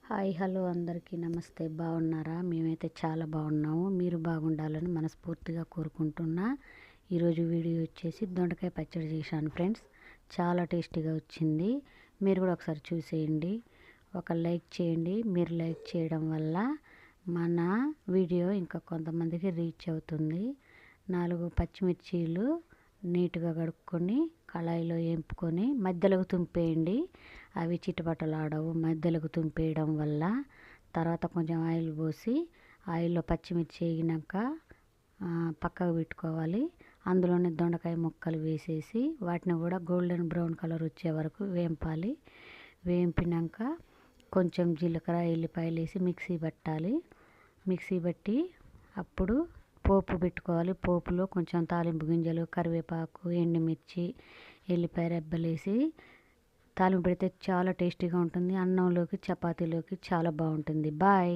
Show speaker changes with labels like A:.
A: Hi hello అందరికీ నమస్తే. బాగున్నారా? మేమైతే చాలా బాగున్నాము. మీరు బాగుండాలని మనస్ఫూర్తిగా కోరుకుంటున్నా. ఈరోజు వీడియో వచ్చేసి దొండకాయ పచ్చడి చేశాను ఫ్రెండ్స్. చాలా టేస్టీగా వచ్చింది. మీరు కూడా ఒకసారి చూసేయండి. ఒక లైక్ చేయండి. మీరు లైక్ చేయడం వల్ల మన వీడియో ఇంకా కొంతమందికి రీచ్ అవుతుంది. 4 పచ్చిమిర్చీలు నీట్గా కడుక్కొని కళాయిలో వేపుకొని మధ్యలోకి తుంపేయండి. అవి చిటపటలాడవు. మధ్యలోకి తుంపేయడం వల్ల తర్వాత కొంచెం ఆయిల్ పోసి ఆయిల్లో పచ్చిమిర్చి వేగినాక పక్కకు పెట్టుకోవాలి. అందులోనే దొండకాయ ముక్కలు వేసేసి వాటిని కూడా గోల్డెన్ బ్రౌన్ కలర్ వచ్చే వరకు వేంపాలి. వేంపినాక కొంచెం జీలకర్ర ఎల్లిపాయలు వేసి మిక్సీ పట్టాలి. మిక్సీ పట్టి అప్పుడు పోపు పెట్టుకోవాలి. పోపులో కొంచెం తాలింపు గింజలు, కరివేపాకు, ఎండుమిర్చి, ఎల్లిపాయ రెబ్బలు వేసి తాలింపు పెడితే చాలా టేస్టీగా ఉంటుంది. అన్నంలోకి చపాతీలోకి చాలా బాగుంటుంది. బాయ్.